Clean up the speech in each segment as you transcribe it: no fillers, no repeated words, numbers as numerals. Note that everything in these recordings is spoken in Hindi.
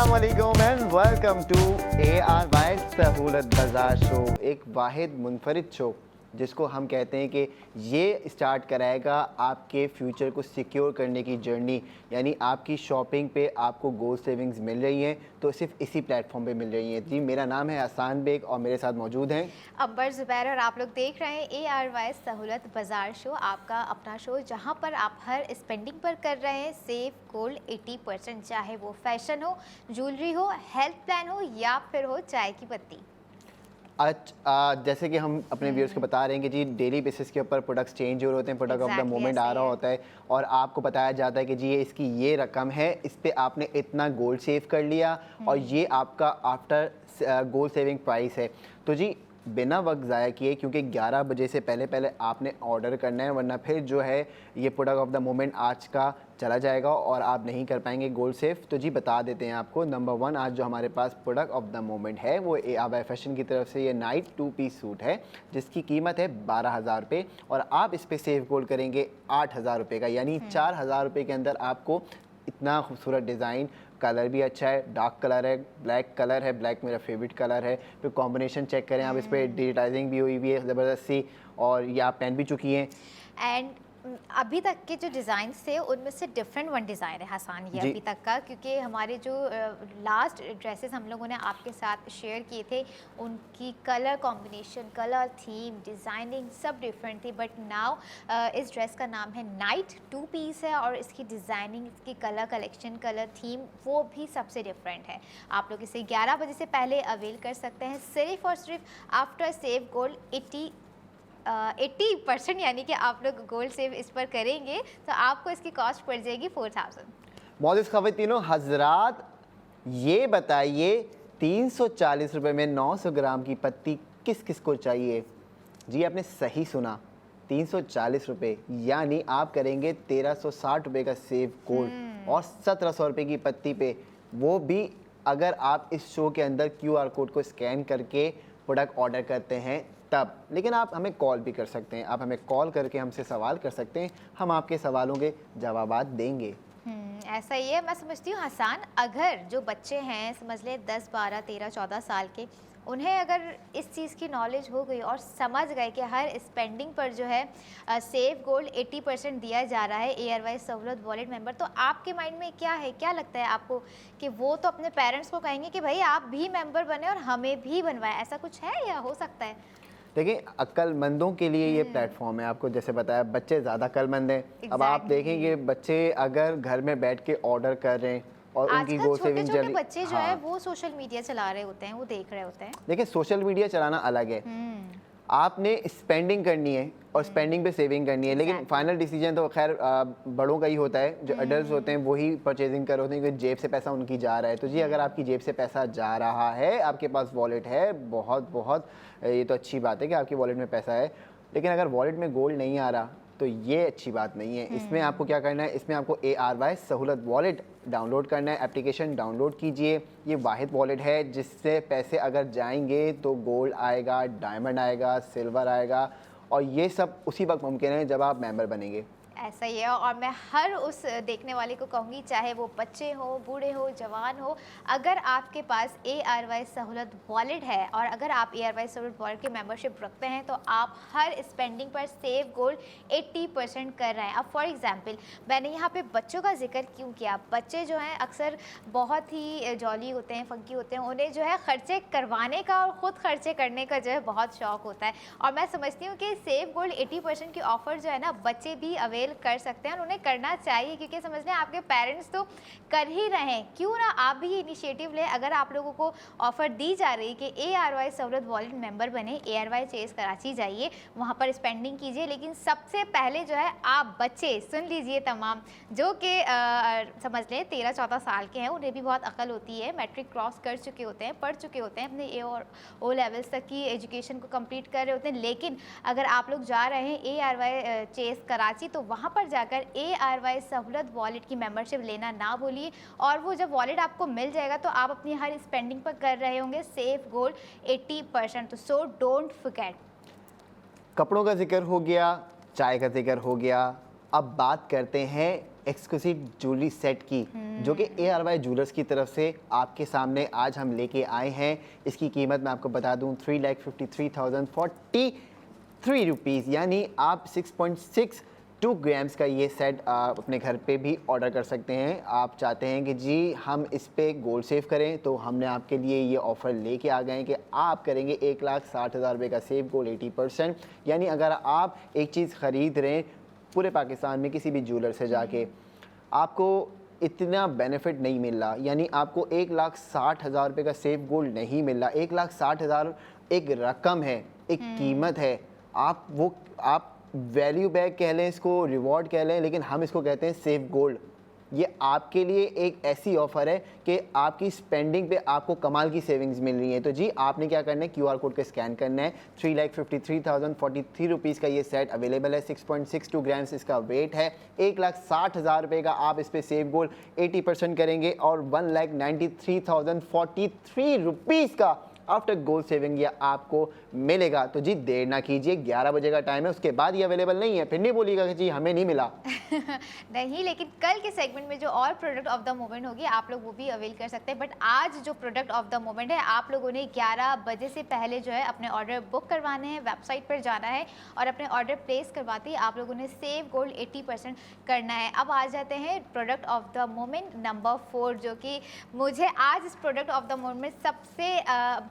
अस्सलाम वालेकुम एंड वेलकम टू ARY सहूलत बाजार शो। एक वाहिद मुनफरिद शो जिसको हम कहते हैं कि ये स्टार्ट कराएगा आपके फ्यूचर को सिक्योर करने की जर्नी, यानी आपकी शॉपिंग पे आपको गोल्ड सेविंग्स मिल रही हैं तो सिर्फ इसी प्लेटफॉर्म पे मिल रही हैं। जी, मेरा नाम है हसान बेग और मेरे साथ मौजूद हैं अंबर ज़ुबैर और आप लोग देख रहे हैं ARY सहूलत बाज़ार शो, आपका अपना शो जहां पर आप हर स्पेंडिंग पर कर रहे हैं सेव गोल्ड 80%, चाहे वो फैशन हो, ज्वेलरी हो, हेल्थ प्लान हो या फिर हो चाय की पत्ती। आज जैसे कि हम अपने व्यूअर्स को बता रहे हैं कि जी डेली बेसिस के ऊपर प्रोडक्ट्स चेंज हो रहे होते हैं, प्रोडक्ट ऑफ द मोमेंट आ रहा होता है और आपको बताया जाता है कि जी ये इसकी ये रकम है, इस पे आपने इतना गोल्ड सेव कर लिया और ये आपका आफ्टर गोल्ड सेविंग प्राइस है। तो जी बिना वक्त ज़ाया किए, क्योंकि 11 बजे से पहले पहले आपने ऑर्डर करना है, वरना फिर जो है ये प्रोडक्ट ऑफ द मोमेंट आज का चला जाएगा और आप नहीं कर पाएंगे गोल्ड सेव। तो जी बता देते हैं आपको, नंबर 1 आज जो हमारे पास प्रोडक्ट ऑफ द मोमेंट है वो ARY फैशन की तरफ से ये नाइट 2 पीस सूट है जिसकी कीमत है 12,000 रुपये और आप इस पर सेव गोल्ड करेंगे 8,000 रुपये का, यानी 4,000 रुपये के अंदर आपको इतना खूबसूरत डिज़ाइन, कलर भी अच्छा है, डार्क कलर है, ब्लैक कलर है, ब्लैक मेरा फेवरेट कलर है। फिर कॉम्बिनेशन चेक करें आप, इस पर डिजिटाइजिंग भी हुई है ज़बरदस्त सी और ये आप पहन भी चुकी हैं। एंड अभी तक के जो डिज़ाइंस थे उनमें से डिफरेंट वन डिज़ाइन है हसान ये अभी तक का, क्योंकि हमारे जो लास्ट ड्रेसेस हम लोगों ने आपके साथ शेयर किए थे उनकी colour combination, colour theme, designing सब डिफरेंट थी। बट नाउ इस ड्रेस का नाम है नाइट 2 पीस है और इसकी डिज़ाइनिंग, इसकी कलर कलेक्शन, कलर थीम वो भी सबसे डिफरेंट है। आप लोग इसे 11 बजे से पहले अवेल कर सकते हैं सिर्फ और सिर्फ आफ्टर सेव गोल्ड 80%, यानी कि आप लोग गोल्ड सेव इस पर करेंगे तो आपको इसकी कॉस्ट पड़ जाएगी 4,000। मौजूद ख़वातीनो हजरात, ये बताइए 340 रुपये में 900 ग्राम की पत्ती किस किस को चाहिए? जी आपने सही सुना, 340 रुपये, यानी आप करेंगे 1360 रुपये का सेव गोल्ड और 1700 रुपये की पत्ती पे, वो भी अगर आप इस शो के अंदर QR कोड को स्कैन करके प्रोडक्ट ऑर्डर करते हैं तब। लेकिन आप हमें कॉल भी कर सकते हैं, आप हमें कॉल करके हमसे सवाल कर सकते हैं, हम आपके सवालों के जवाबात देंगे। ऐसा ही है। मैं समझती हूँ हसान, अगर जो बच्चे हैं समझ ले 10, 12, 13, 14 साल के, उन्हें अगर इस चीज़ की नॉलेज हो गई और समझ गए कि हर स्पेंडिंग पर जो है सेव गोल्ड 80% दिया जा रहा है ARY सहूलत वॉलेट मेंबर, तो आपके माइंड में क्या है, क्या लगता है आपको कि वो तो अपने पेरेंट्स को कहेंगे कि भाई आप भी मेंबर बने और हमें भी बनवाएं, ऐसा कुछ है या हो सकता है? देखिए, अक्लमंदों के लिए ये प्लेटफॉर्म है, आपको जैसे बताया बच्चे ज़्यादा अक्लमंद हैं। अब आप देखेंगे बच्चे अगर घर में बैठ के ऑर्डर कर रहे हैं और उनकी गोल्ड सेविंग छोटे बच्चे जो है वो सोशल मीडिया चला रहे होते हैं, वो देख रहे होते हैं। देखिए, सोशल मीडिया चलाना अलग है, आपने स्पेंडिंग करनी है और स्पेंडिंग पे सेविंग करनी है, लेकिन फाइनल डिसीजन तो खैर बड़ों का ही होता है। जो अडल्ट होते हैं वही परचेजिंग कर होते हैं क्योंकि जेब से पैसा उनकी जा रहा है। तो जी अगर आपकी जेब से पैसा जा रहा है, आपके पास वॉलेट है, बहुत बहुत ये तो अच्छी बात है कि आपकी वॉलेट में पैसा है, लेकिन अगर वॉलेट में गोल्ड नहीं आ रहा तो ये अच्छी बात नहीं है। इसमें आपको क्या करना है, इसमें आपको ARY सहूलत वॉलेट डाउनलोड करना है। एप्लीकेशन डाउनलोड कीजिए, ये वाहिद वॉलेट है जिससे पैसे अगर जाएंगे तो गोल्ड आएगा, डायमंड आएगा, सिल्वर आएगा और ये सब उसी वक्त मुमकिन है जब आप मेंबर बनेंगे। ऐसा ही है। और मैं हर उस देखने वाले को कहूँगी, चाहे वो बच्चे हो, बूढ़े हो, जवान हो, अगर आपके पास ARY सहूलत वॉलेट है और अगर आप ARY सहूलत वॉलेट की मेंबरशिप रखते हैं तो आप हर स्पेंडिंग पर सेव गोल्ड 80% कर रहे हैं। अब फॉर एग्जांपल मैंने यहाँ पे बच्चों का जिक्र क्यों किया, बच्चे जो हैं अक्सर बहुत ही जॉली होते हैं, फंकी होते हैं, उन्हें जो है खर्चे करवाने का और ख़ुद खर्चे करने का जो है बहुत शौक होता है। और मैं समझती हूँ कि सेव गोल्ड 80% की ऑफ़र जो है ना, बच्चे भी अवेल कर सकते हैं और उन्हें करना चाहिए, क्योंकि समझ लें आपके पेरेंट्स तो कर ही रहे हैं, क्यों ना आप भी ये इनिशिएटिव लें। अगर आप लोगों को ऑफर दी जा रही है कि ARY सहूलत वॉलेट मेंबर बने, ARY चेस कराची जाइए, वहाँ पर स्पेंडिंग कीजिए, लेकिन सबसे पहले जो है आप बच्चे सुन लीजिए, तमाम जो कि समझ लें 13-14 साल के हैं, उन्हें भी बहुत अकल होती है, मैट्रिक क्रॉस कर चुके होते हैं, पढ़ चुके होते हैं, अपने A और O लेवल्स तक की एजुकेशन को कंप्लीट कर रहे होते हैं। लेकिन अगर आप लोग जा रहे हैं ARY चेस कराची तो वहाँ पर जाकर ARY सहूलत वॉलेट की मेंबरशिप लेना ना भूलिए। और वो जब वॉलेट आपको मिल जाएगा तो आप अपनी हर स्पेंडिंग पर कर रहे होंगे सेव गोल्ड 80%, तो सो डोंट फॉरगेट। कपड़ों का जिक्र हो गया, चाय का जिक्र हो गया, अब बात करते हैं एक्सक्लूसिव ज्वेलरी सेट की जो कि ARY ज्वेलर्स की तरफ से आपके सामने आज हम लेके आए हैं। इसकी कीमत मैं आपको बता दूं 3,53,043 रुपीज़, यानी आप 6.62 ग्राम्स का ये सेट आप अपने घर पे भी ऑर्डर कर सकते हैं। आप चाहते हैं कि जी हम इस पे गोल्ड सेव करें, तो हमने आपके लिए ये ऑफ़र लेके आ गए हैं कि आप करेंगे 1,60,000 रुपये का सेव गोल्ड 80%। यानी अगर आप एक चीज़ ख़रीद रहे हैं पूरे पाकिस्तान में किसी भी ज्वेलर से जाके, आपको इतना बेनिफिट नहीं मिल रहा, यानी आपको 1,60,000 रुपये का सेव गोल्ड नहीं मिल रहा। 1,60,000 एक रकम है, एक कीमत है। आप वैल्यू बैक कह लें, इसको रिवॉर्ड कह लें, लेकिन हम इसको कहते हैं सेव गोल्ड। ये आपके लिए एक ऐसी ऑफ़र है कि आपकी स्पेंडिंग पे आपको कमाल की सेविंग्स मिल रही है। तो जी आपने क्या करना है, QR कोड को स्कैन करना है। 3,53,043 रुपीज़ का ये सेट अवेलेबल है। 6.62 ग्राम्स इसका वेट है। 1,60,000 रुपये का आप इस पे सेव गोल्ड 80% करेंगे और 1,93,043 रुपीज़ का आफ्टर गोल्ड सेविंग ये आपको मिलेगा। तो जी देर ना कीजिए, 11 बजे का टाइम है, उसके बाद ये अवेलेबल नहीं है, फिर नहीं बोलिएगा कि जी हमें नहीं मिला। नहीं, लेकिन कल के सेगमेंट में जो और प्रोडक्ट ऑफ द मोमेंट होगी आप लोग वो भी अवेल कर सकते हैं। बट आज जो प्रोडक्ट ऑफ द मोमेंट है, आप लोगों ने 11 बजे से पहले जो है अपने ऑर्डर बुक करवाने हैं, वेबसाइट पर जाना है और अपने ऑर्डर प्लेस करवाते ही आप लोगों ने सेव गोल्ड 80% करना है। अब आ जाते हैं product of the moment number 4, जो कि मुझे आज इस प्रोडक्ट ऑफ द मोमेंट सबसे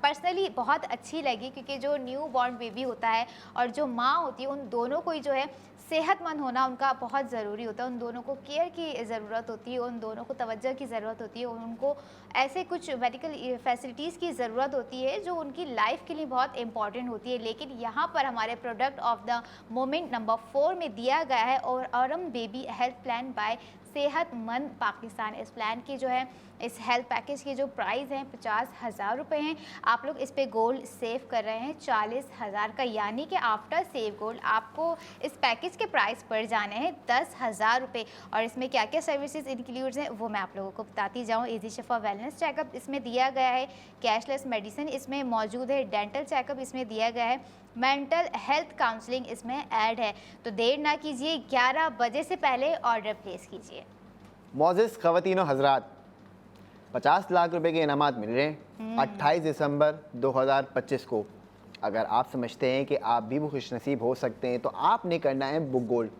पर्सनली बहुत अच्छी लगी, क्योंकि जो न्यू बॉर्न बेबी होता है और जो माँ होती है, उन दोनों को ही जो है सेहतमंद होना उनका बहुत ज़रूरी होता है। उन दोनों को केयर की ज़रूरत होती है, उन दोनों को तवज्जो की ज़रूरत होती है, उनको ऐसे कुछ मेडिकल फैसिलिटीज़ की ज़रूरत होती है जो उनकी लाइफ के लिए बहुत इंपॉर्टेंट होती है। लेकिन यहाँ पर हमारे product of the moment number 4 में दिया गया है और औरम baby health plan by Sehatmand Pakistan. इस प्लान की जो है, इस हेल्थ पैकेज की जो प्राइस है 50,000 रुपये हैं। आप लोग इस पे गोल्ड सेव कर रहे हैं 40,000 का, यानी कि आफ्टर सेव गोल्ड आपको इस पैकेज के प्राइस पड़ जाने हैं 10,000 रुपये। और इसमें क्या क्या सर्विसेज इंक्लूड्स हैं वो मैं आप लोगों को बताती जाऊँ। इजी शिफा वेलनेस चेकअप इसमें दिया गया है, कैशलेस मेडिसिन इसमें मौजूद है, डेंटल चेकअप इसमें दिया गया है, मेंटल हेल्थ काउंसलिंग इसमें ऐड है। तो देर ना कीजिए, 11 बजे से पहले ऑर्डर प्लेस कीजिए। मोअज़्ज़िज़ ख़वातीन और हज़रात, 50 लाख रुपए के इनामात मिल रहे हैं 28 दिसंबर 2025 को। अगर आप समझते हैं कि आप भी वो खुशनसीब हो सकते हैं, तो आपने करना है बुक गोल्ड।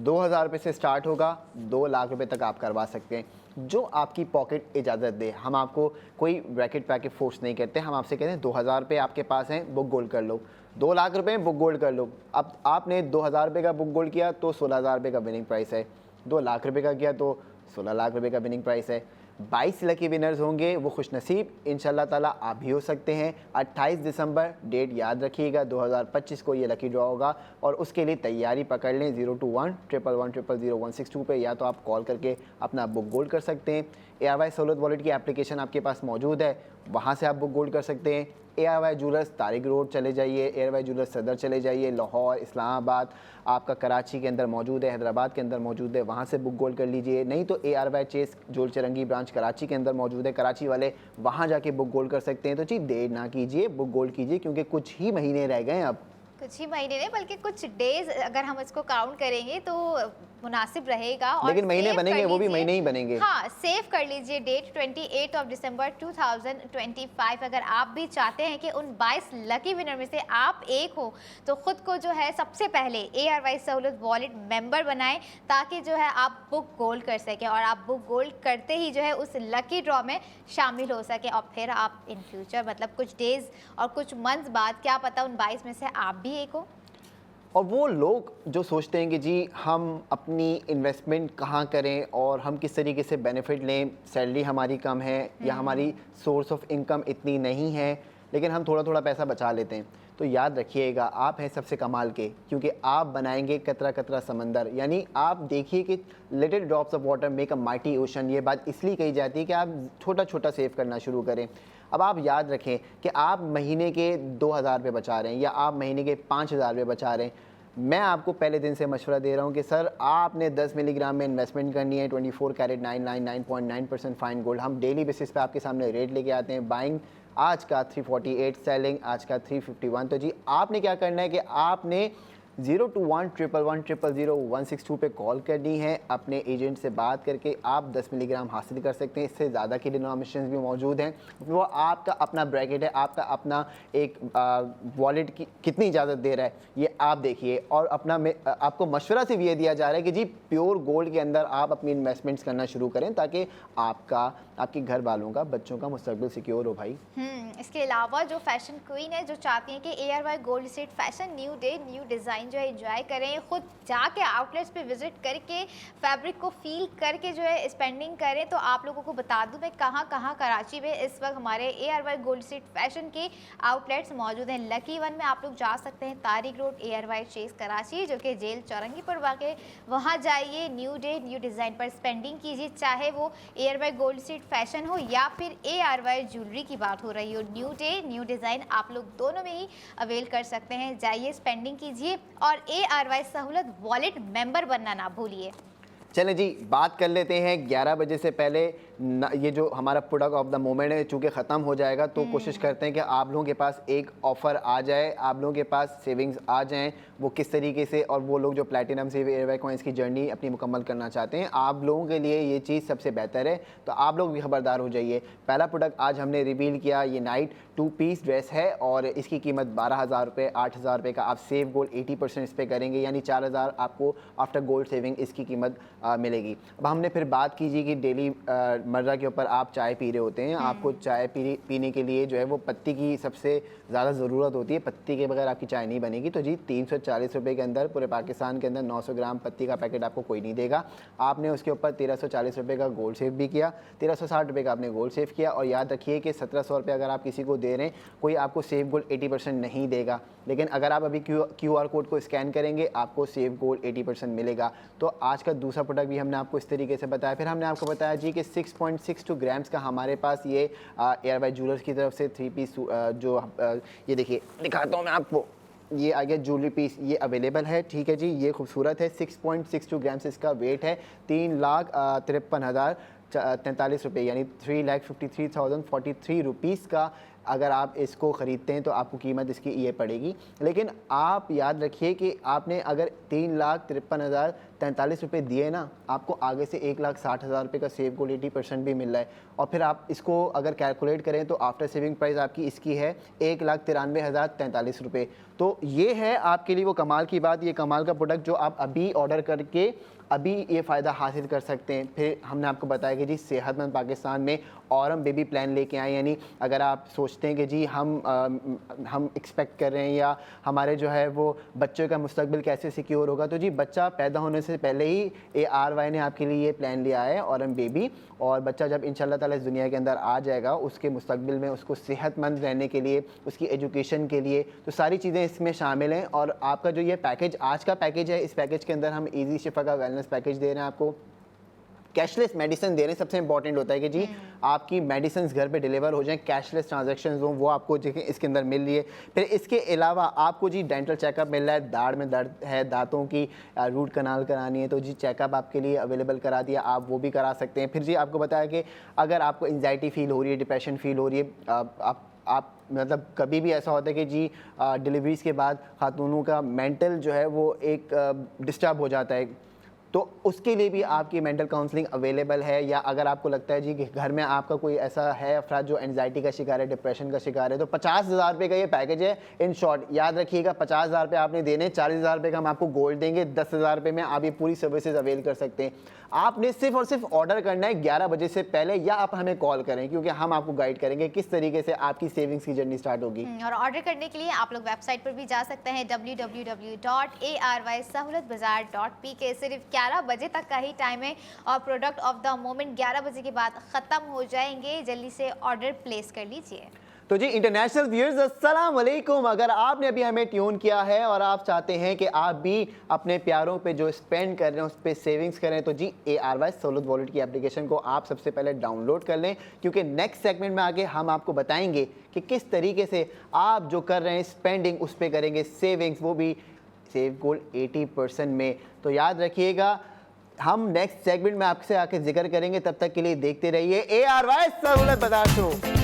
2,000 रुपये से स्टार्ट होगा, 2 लाख रुपए तक आप करवा सकते हैं, जो आपकी पॉकेट इजाज़त दे। हम आपको कोई ब्रैकेट पैकेट फोर्स नहीं करते, हम आपसे कहते हैं 2,000 रुपये आपके पास हैं, बुक गोल्ड कर लो। 2 लाख रुपए बुक गोल्ड कर लो। अब आपने 2,000 रुपये का बुक गोल्ड किया तो 16,000 रुपये का विनिंग प्राइस है। 2 लाख रुपये का किया तो 16 लाख रुपये का विनिंग प्राइस है। 22 लकी विनर्स होंगे, वो खुशनसीब इंशाल्लाह ताला आप भी हो सकते हैं। 28 दिसंबर डेट याद रखिएगा, 2025 को ये लकी ड्रॉ होगा और उसके लिए तैयारी पकड़ लें 021-111-000-162 पे, या तो आप कॉल करके अपना बुक गोल्ड कर सकते हैं। ARY सहूलत वॉलेट की एप्लीकेशन आपके पास मौजूद है, वहाँ से आप बुक गोल्ड कर सकते हैं। ARY ज्वेलर्स तारिक रोड चले जाइए, ARY ज्वेलर्स सदर चले जाइए, लाहौर, इस्लामाबाद, आपका कराची के अंदर मौजूद है, हैदराबाद के अंदर मौजूद है, वहाँ से बुक गोल्ड कर लीजिए। नहीं तो ARY चेस जोल चरंगी ब्रांच कराची के अंदर मौजूद है, कराची वाले वहाँ जाके बुक गोल्ड कर सकते हैं। तो जी देर ना कीजिए, बुक गोल्ड कीजिए, क्योंकि कुछ ही महीने रह गए हैं अब। कुछ ही महीने नहीं बल्कि कुछ डेज अगर हम इसको काउंट करेंगे तो मुनासिब रहेगा। और लेकिन महीने सेव बनेंगे, कर वो भी लीजिए। महीने ही बनेंगे। हाँ, सेव कर लीजिए डेट 28 ऑफ दिसंबर 2025। अगर आप भी चाहते हैं कि उन 22 लकी विनर में से आप एक हो, तो खुद को जो है सबसे पहले ARY सहूलत वॉलेट मेंबर बनाएं, ताकि जो है आप बुक गोल्ड कर सकें और आप बुक गोल्ड करते ही जो है उस लकी ड्रॉ में शामिल हो सके। और फिर आप इन फ्यूचर मतलब कुछ डेज और कुछ मंथ्स बाद क्या पता उन 22 में से आप भी एक हो। और वो लोग जो सोचते हैं कि जी हम अपनी इन्वेस्टमेंट कहाँ करें और हम किस तरीके से बेनिफिट लें, सैलरी हमारी कम है या हमारी सोर्स ऑफ इनकम इतनी नहीं है, लेकिन हम थोड़ा थोड़ा पैसा बचा लेते हैं, तो याद रखिएगा आप हैं सबसे कमाल के, क्योंकि आप बनाएंगे कतरा कतरा समंदर। यानी आप देखिए कि little drops of water make a mighty ocean. ये बात इसलिए कही जाती है कि आप छोटा छोटा सेव करना शुरू करें। अब आप याद रखें कि आप महीने के 2,000 रुपये बचा रहे हैं या आप महीने के 5,000 रुपये बचा रहे हैं, मैं आपको पहले दिन से मशवरा दे रहा हूँ कि सर आपने 10 मिलीग्राम में इन्वेस्टमेंट करनी है। 24 कैरेट 999.9% फाइन गोल्ड हम डेली बेसिस पे आपके सामने रेट लेके आते हैं। बाइंग आज का 348, सेलिंग आज का 351। तो जी आपने क्या करना है कि आपने 02111000162 पे कॉल करनी है, अपने एजेंट से बात करके आप 10 मिलीग्राम हासिल कर सकते हैं। इससे ज़्यादा की डिनोमिनेशंस भी मौजूद हैं, वो आपका अपना ब्रैकेट है, आपका अपना एक वॉलेट की कितनी इजाज़त दे रहा है ये आप देखिए। और अपना आपको मशवरा से भी ये दिया जा रहा है कि जी प्योर गोल्ड के अंदर आप अपनी इन्वेस्टमेंट्स करना शुरू करें ताकि आपके घर वालों का, बच्चों का मुस्तकबिल सिक्योर हो भाई। इसके अलावा जो फैशन क्वीन है, जो चाहती हैं कि ARY gold state fashion new day new design जो है एंजॉय करें, खुद जाके आउटलेट्स पे विजिट करके फैब्रिक को फील करके जो है स्पेंडिंग करें, तो आप लोगों को बता दूं मैं कहाँ कराची में इस वक्त हमारे ARY गोल्ड स्टेट फैशन के आउटलेट्स मौजूद हैं। लकी वन में आप लोग जा सकते हैं, तारिक रोड ARY चेस कराची, जो कि जेल चौरंगी पर वाक़, वहाँ जाइए, न्यू डे न्यू डिज़ाइन पर स्पेंडिंग कीजिए, चाहे वो ARY गोल्ड स्टेट फैशन हो या फिर ARY ज्वेलरी की बात हो रही हो। न्यू डे न्यू डिज़ाइन आप लोग दोनों में ही अवेल कर सकते हैं। जाइए, स्पेंडिंग कीजिए और ARY सहूलत वॉलेट मेंबर बनना ना भूलिए। चलें जी, बात कर लेते हैं 11 बजे से पहले ये जो हमारा प्रोडक्ट ऑफ द मोमेंट है चूँकि ख़त्म हो जाएगा, तो कोशिश करते हैं कि आप लोगों के पास एक ऑफ़र आ जाए, आप लोगों के पास सेविंग्स आ जाएं। वो किस तरीके से, और वो लोग जो प्लैटिनम से ARY कॉइन्स की जर्नी अपनी मुकम्मल करना चाहते हैं, आप लोगों के लिए ये चीज़ सबसे बेहतर है, तो आप लोग भी खबरदार हो जाइए। पहला प्रोडक्ट आज हमने रिवील किया, ये नाइट 2 पीस ड्रेस है और इसकी कीमत 12,000 रुपये, 8,000 रुपये का आप सेव गोल्ड 80% इस पर करेंगे, यानी 4,000 आपको आफ्टर गोल्ड सेविंग इसकी कीमत मिलेगी। अब हमने फिर बात कीजिए कि डेली मर्रा के ऊपर आप चाय पी रहे होते हैं, आपको चाय पीने के लिए जो है वो पत्ती की सबसे ज़्यादा ज़रूरत होती है, पत्ती के बगैर आपकी चाय नहीं बनेगी। तो जी 340 रुपये के अंदर पूरे पाकिस्तान के अंदर 900 ग्राम पत्ती का पैकेट आपको कोई नहीं देगा। आपने उसके ऊपर 1340 रुपये का गोल्ड सेव भी किया, 1360 रुपये का आपने गोल्ड सेव किया। और याद रखिए कि 1700 रुपये अगर आप किसी को दे रहे हैं, कोई आपको सेव गोल्ड 80% नहीं देगा, लेकिन अगर आप अभी QR कोड को स्कैन करेंगे आपको सेव गोल्ड 80% मिलेगा। तो आज का दूसरा प्रोडक्ट भी हमने आपको इस तरीके से बताया। फिर हमने आपको बताया जी कि 6.62 ग्राम्स का हमारे पास ये ARY ज्वेलर्स की तरफ से 3 पीस जो ये देखिए दिखाता हूँ मैं आपको, ये आ गया ज्वेलरी पीस, ये अवेलेबल है। ठीक है जी, ये खूबसूरत है, 6.62 ग्राम्स इसका वेट है, 3,53,043 रुपये, यानी 3,53,043 रुपीज़ का अगर आप इसको ख़रीदते हैं तो आपको कीमत इसकी ये पड़ेगी। लेकिन आप याद रखिए कि आपने अगर 3,53,043 रुपये दिए ना, आपको आगे से 1,60,000 रुपये का सेव गोल्ड 80% भी मिल रहा है। और फिर आप इसको अगर कैलकुलेट करें तो आफ्टर सेविंग प्राइस आपकी इसकी है 1,93,043 रुपये। तो ये है आपके लिए वो कमाल की बात, ये कमाल का प्रोडक्ट जो आप अभी ऑर्डर करके अभी ये फ़ायदा हासिल कर सकते हैं। फिर हमने आपको बताया कि जी सेहतमंद पाकिस्तान में औरम बेबी प्लान लेके आए, यानी अगर आप सोचते हैं कि जी हम एक्सपेक्ट कर रहे हैं या हमारे जो है वो बच्चों का मुस्तकबिल कैसे सिक्योर होगा, तो जी बच्चा पैदा होने से पहले ही ARY ने आपके लिए ये प्लान लिया है औरम बेबी। और बच्चा जब इंशाल्लाह ताला इस दुनिया के अंदर आ जाएगा, उसके मुस्तकबिल में उसको सेहतमंद रहने के लिए, उसकी एजुकेशन के लिए, तो सारी चीज़ें इसमें शामिल हैं। और आपका जो ये पैकेज आज का पैकेज है, इस पैकेज के अंदर हम ईजी शिफा का वेलनेस पैकेज दे रहे हैं, आपको कैशलेस मेडिसिन दे रहे हैं। सबसे इंपॉर्टेंट होता है कि जी आपकी मेडिसिन घर पे डिलीवर हो जाएं, कैशलेस ट्रांजैक्शंस हो, वो आपको जो इसके अंदर मिल रही है। फिर इसके अलावा आपको जी डेंटल चेकअप मिल रहा है, दाढ़ में दर्द है, दांतों की रूट कनाल करानी है, तो जी चेकअप आपके लिए अवेलेबल करा दिया, आप वो भी करा सकते हैं। फिर जी आपको बताया कि अगर आपको एंजाइटी फील हो रही है, डिप्रेशन फील हो रही है, आप मतलब कभी भी ऐसा होता है कि जी डिलीवरीज के बाद खातूनों का मेंटल जो है वो एक डिस्टर्ब हो जाता है, तो उसके लिए भी आपकी मेंटल काउंसलिंग अवेलेबल है। या अगर आपको लगता है जी कि घर में आपका कोई ऐसा है अफराद जो एंजाइटी का शिकार है, डिप्रेशन का शिकार है, तो 50,000 रुपये का ये पैकेज है। इन शॉर्ट याद रखिएगा, 50,000 रुपये आपने देने, 40,000 रुपये का हम आपको गोल्ड देंगे, 10,000 रुपये में आप ये पूरी सर्विसेज अवेल कर सकते हैं। आपने सिर्फ और सिर्फ ऑर्डर करना है 11 बजे से पहले, या आप हमें कॉल करें, क्योंकि हम आपको गाइड करेंगे किस तरीके से आपकी सेविंग्स की जर्नी स्टार्ट होगी। और ऑर्डर करने के लिए आप लोग वेबसाइट पर भी जा सकते हैं www.arysahullatbazaar.pk। सिर्फ 11 बजे तक का ही टाइम है और प्रोडक्ट ऑफ द मोमेंट 11 बजे के बाद ख़त्म हो जाएंगे। जल्दी से ऑर्डर प्लेस कर लीजिए। तो जी इंटरनेशनल व्यूअर्स अस्सलाम वालेकुम, अगर आपने अभी हमें ट्यून किया है और आप चाहते हैं कि आप भी अपने प्यारों पे जो स्पेंड कर रहे हैं उस पर सेविंग्स करें, तो जी ARY सहूलत वॉलेट की एप्लीकेशन को आप सबसे पहले डाउनलोड कर लें, क्योंकि नेक्स्ट सेगमेंट में आगे हम आपको बताएंगे कि किस तरीके से आप जो कर रहे हैं स्पेंडिंग उस पर करेंगे सेविंग्स, वो भी सेव गोल्ड 80% में। तो याद रखिएगा, हम नेक्स्ट सेगमेंट में आपसे आके जिक्र करेंगे। तब तक के लिए देखते रहिए ARY सहूलत बाजार शो।